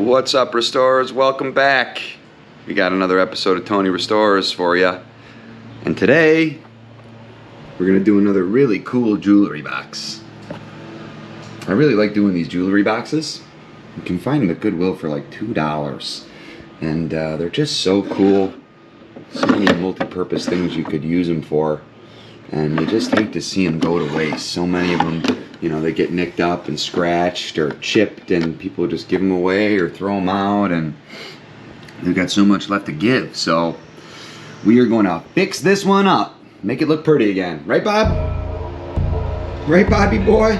What's up, Restorers? Welcome back. We got another episode of Tony Restores for you. And today, we're going to do another really cool jewelry box. I really like doing these jewelry boxes. You can find them at Goodwill for like $2. And they're just so cool. So many multi-purpose things you could use them for. And you just hate to see them go to waste. So many of them, you know, they get nicked up and scratched or chipped, and people just give them away or throw them out, and they've got so much left to give. So we are going to fix this one up, make it look pretty again. Right, Bob? Right, Bobby boy?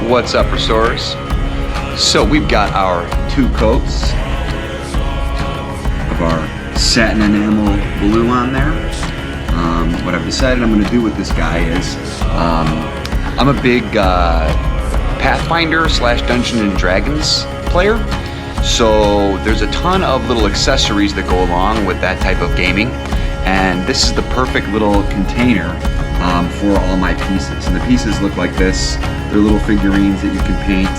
What's up, Restorers? So we've got our 2 coats of our satin enamel blue on there. What I've decided I'm going to do with this guy is I'm a big pathfinder / dungeons&dragons player. So there's a ton of little accessories that go along with that type of gaming, and this is the perfect little container for all my pieces. And the pieces look like this. They're little figurines that you can paint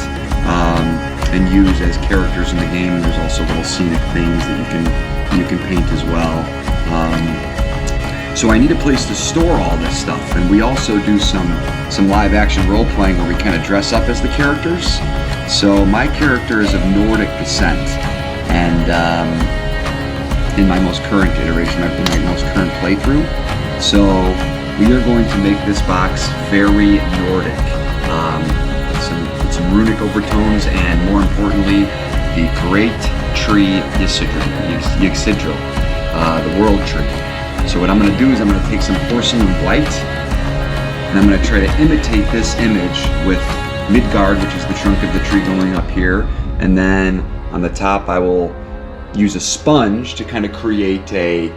and use as characters in the game. And there's also little scenic things that you can paint as well. So I need a place to store all this stuff, and we also do some live action role playing where we kind of dress up as the characters. So my character is of Nordic descent, and in my most current iteration, in my most current playthrough. So we are going to make this box very Nordic. Some runic overtones, and more importantly, the great tree Yggdrasil, the world tree. So what I'm going to do is I'm going to take some porcelain white, and I'm going to try to imitate this image with Midgard, which is the trunk of the tree going up here, and then on the top I will use a sponge to kind of create a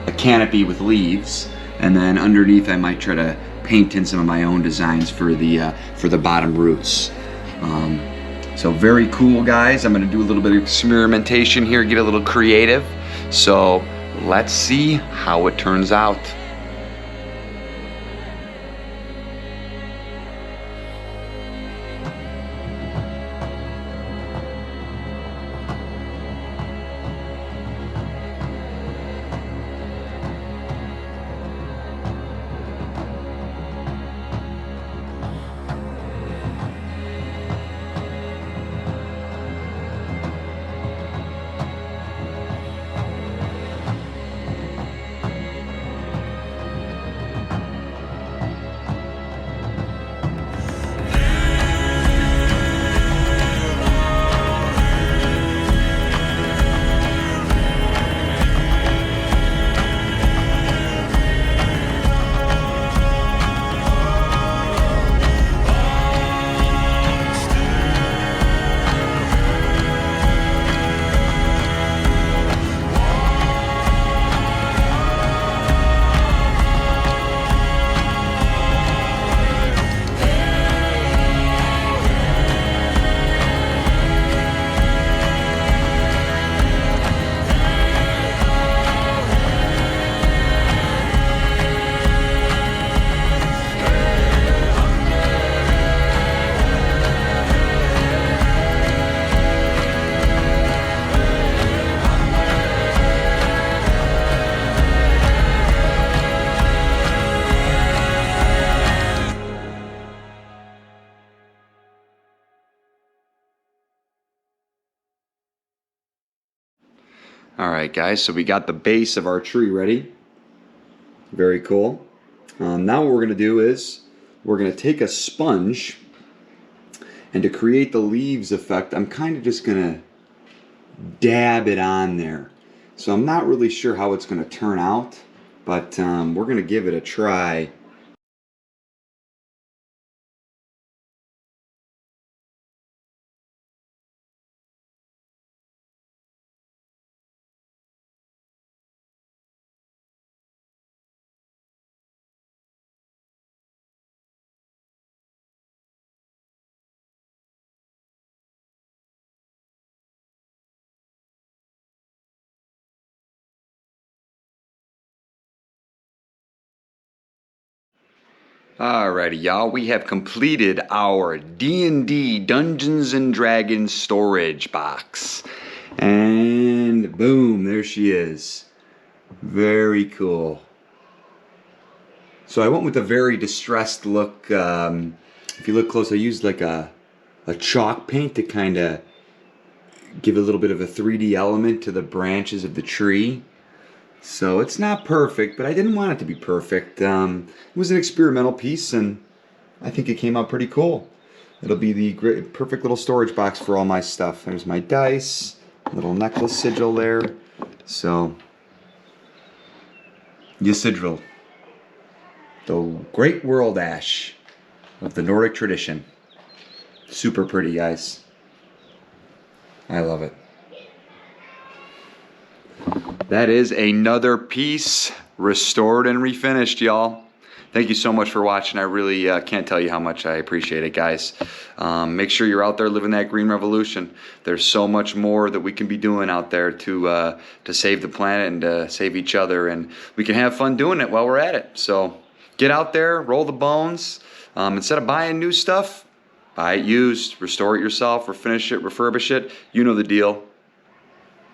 a canopy with leaves, and then underneath I might try to paint in some of my own designs for the bottom roots. So very cool, guys. I'm going to do a little bit of experimentation here, get a little creative. So let's see how it turns out. Alright guys, so we got the base of our tree ready. Very cool. Now what we're going to do is we're going to take a sponge, and to create the leaves effect I'm kind of just going to dab it on there. So I'm not really sure how it's going to turn out, but we're going to give it a try. Alrighty, y'all, we have completed our D&D Dungeons and Dragons storage box. And boom, there she is. Very cool. So I went with a very distressed look. If you look close, I used like a chalk paint to kind of give a little bit of a 3D element to the branches of the tree. So it's not perfect, but I didn't want it to be perfect. It was an experimental piece, and I think it came out pretty cool. It'll be the perfect little storage box for all my stuff. There's my dice, little necklace sigil there. So, Yggdrasil, the great world ash of the Nordic tradition. Super pretty, guys. I love it. That is another piece restored and refinished, y'all. Thank you so much for watching. I really can't tell you how much I appreciate it, guys. Make sure you're out there living that green revolution. There's so much more that we can be doing out there to save the planet and to save each other, and we can have fun doing it while we're at it. So get out there, roll the bones. Instead of buying new stuff, buy it used, restore it yourself, refinish it, refurbish it. You know the deal.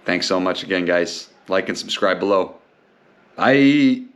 Thanks so much again, guys. Like and subscribe below. Bye.